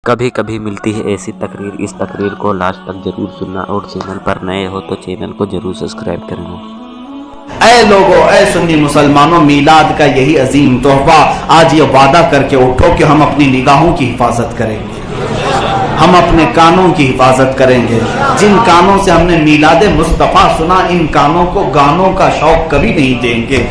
کبھی کبھی ملتی ہے ایسی تقریر، اس تقریر کو لاسٹ تک ضرور سننا، اور چینل پر نئے ہو تو چینل کو ضرور سبسکرائب کرنا۔ اے لوگو، اے سنی مسلمانوں، میلاد کا یہی عظیم تحفہ، آج یہ وعدہ کر کے اٹھو کہ ہم اپنی نگاہوں کی حفاظت کریں گے، ہم اپنے کانوں کی حفاظت کریں گے۔ جن کانوں سے ہم نے میلاد مصطفیٰ سنا، ان کانوں کو گانوں کا شوق کبھی نہیں دیں گے،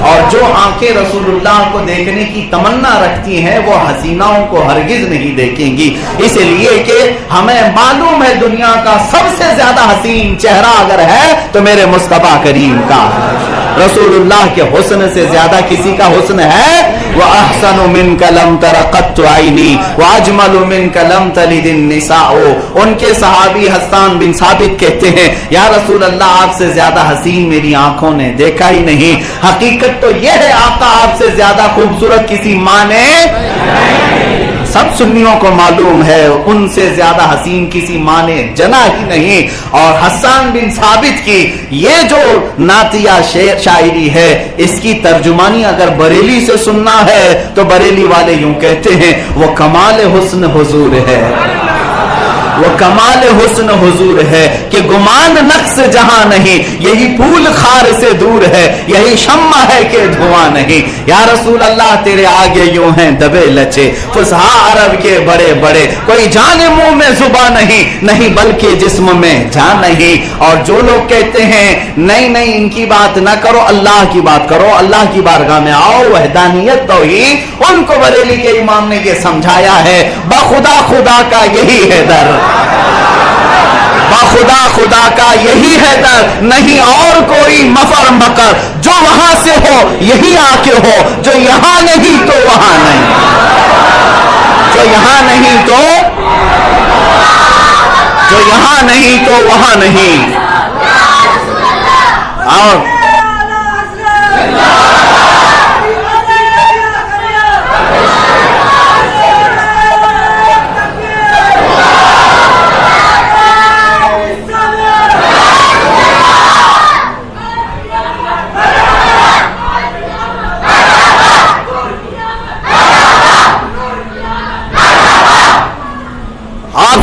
اور جو آنکھیں رسول اللہ کو دیکھنے کی تمنا رکھتی ہیں وہ حسیناؤں کو ہرگز نہیں دیکھیں گی، اس لیے کہ ہمیں معلوم ہے دنیا کا سب سے زیادہ حسین چہرہ اگر ہے تو میرے مصطفیٰ کریم کا ہے۔ رسول اللہ کے حسن سے زیادہ کسی کا حسن ہے؟ وَأَحْسَنُ مِنْكَ لَمْ تَرَ قَطُّ عَيْنِي وَأَجْمَلُ مِنْكَ لَمْ تَلِدِ النِّسَاءُ۔ ان کے صحابی حسان بن ثابت کہتے ہیں، یا رسول اللہ، آپ سے زیادہ حسین میری آنکھوں نے دیکھا ہی نہیں۔ حقیقت تو یہ ہے آقا آپ سے زیادہ خوبصورت کسی ماں نے سب سنیوں کو معلوم ہے، ان سے زیادہ حسین کسی ماں نے جنا ہی نہیں۔ اور حسان بن ثابت کی یہ جو نعتیہ شاعری ہے، اس کی ترجمانی اگر بریلی سے سننا ہے تو بریلی والے یوں کہتے ہیں، وہ کمال حسن حضور ہے، وہ کمال حسن حضور ہے کہ گمان نقص جہاں نہیں، یہی پھول خار سے دور ہے، یہی شمع ہے کہ دھواں نہیں۔ یا رسول اللہ، تیرے آگے یوں ہیں دبے لچے فصحا عرب کے بڑے بڑے، کوئی جان منہ میں زباں نہیں بلکہ جسم میں جان نہیں۔ اور جو لوگ کہتے ہیں نہیں نہیں ان کی بات نہ کرو، اللہ کی بات کرو، اللہ کی بارگاہ میں آؤ، وحدانیت توحید، ان کو بریلی کے امام نے یہ سمجھایا ہے، بخدا خدا کا یہی ہے در، خدا خدا کا یہی ہے در، نہیں اور کوئی مفر مکر، جو وہاں سے ہو یہی آ کے ہو، جو یہاں نہیں تو وہاں نہیں، جو یہاں نہیں تو جو یہاں نہیں تو وہاں نہیں۔ اور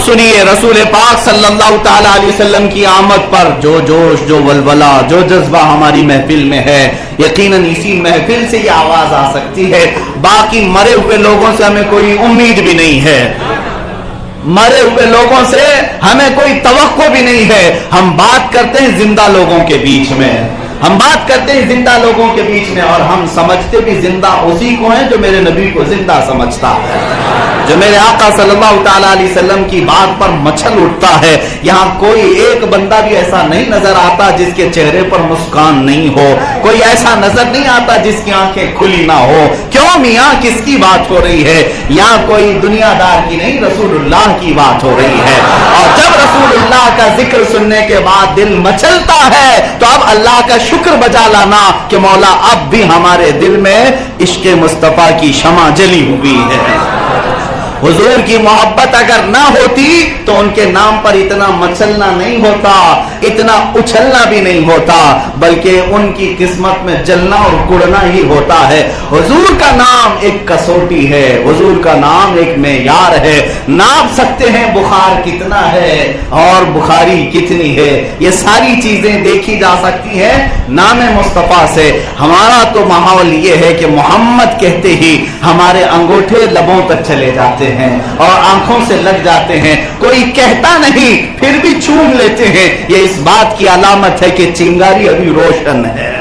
سنیے، رسول پاک صلی اللہ تعالی علیہ وسلم کی آمد پر جو جوش، جو ولولہ، جو جذبہ ہماری محفل میں ہے، یقیناً اسی محفل سے یہ آواز آ سکتی ہے۔ باقی مرے ہوئے لوگوں سے ہمیں کوئی امید بھی نہیں ہے، مرے ہوئے لوگوں سے ہمیں کوئی توقع بھی نہیں ہے۔ ہم بات کرتے ہیں زندہ لوگوں کے بیچ میں، ہم بات کرتے ہیں زندہ لوگوں کے بیچ میں، اور ہم سمجھتے بھی زندہ اسی کو ہیں جو میرے نبی کو زندہ سمجھتا ہے، جو میرے آقا صلی اللہ تعالیٰ علیہ وسلم کی بات پر مچھل اٹھتا ہے۔ یہاں کوئی ایک بندہ بھی ایسا نہیں نظر آتا جس کے چہرے پر مسکان نہیں ہو، کوئی ایسا نظر نہیں آتا جس کی آنکھیں کھلی نہ ہو۔ کیوں میاں، کس کی بات ہو رہی ہے؟ یہاں کوئی دنیا دار کی نہیں، رسول اللہ کی بات ہو رہی ہے۔ اور جب رسول اللہ کا ذکر سننے کے بعد دل مچلتا ہے تو اب اللہ کا شکر بجا لانا کہ مولا اب بھی ہمارے دل میں عشق مصطفیٰ کی شمع جلی ہوئی ہے۔ حضور کی محبت اگر نہ ہوتی تو ان کے نام پر اتنا مچلنا نہیں ہوتا، اتنا اچھلنا بھی نہیں ہوتا، بلکہ ان کی قسمت میں جلنا اور کڑنا ہی ہوتا ہے۔ حضور کا نام ایک کسوٹی ہے، حضور کا نام ایک معیار ہے، ناپ سکتے ہیں بخار کتنا ہے اور بخاری کتنی ہے، یہ ساری چیزیں دیکھی جا سکتی ہیں نام مصطفیٰ سے۔ ہمارا تو ماحول یہ ہے کہ محمد کہتے ہی ہمارے انگوٹھے لبوں تک چلے جاتے ہیں اور آنکھوں سے لگ جاتے ہیں، کوئی کہتا نہیں پھر بھی چوم لیتے ہیں۔ یہ اس بات کی علامت ہے کہ چنگاری ابھی روشن ہے،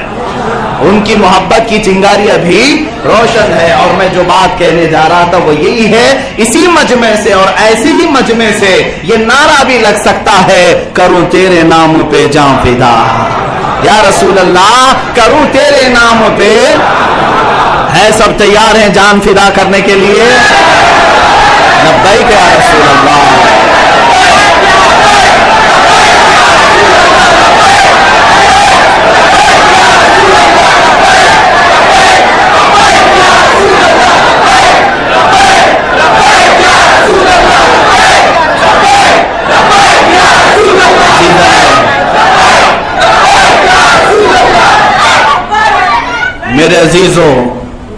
ان کی محبت کی چنگاری ابھی روشن ہے۔ اور میں جو بات کہنے جا رہا تھا وہ یہی ہے، اسی مجمع سے اور ایسی ہی مجمع سے یہ نعرہ بھی لگ سکتا ہے، کروں تیرے نام پہ جان فدا، یا رسول اللہ کروں تیرے نام پہ۔ ہے سب تیار ہیں جان فدا کرنے کے لیے؟ لبیک یا رسول اللہ۔ میرے عزیزوں،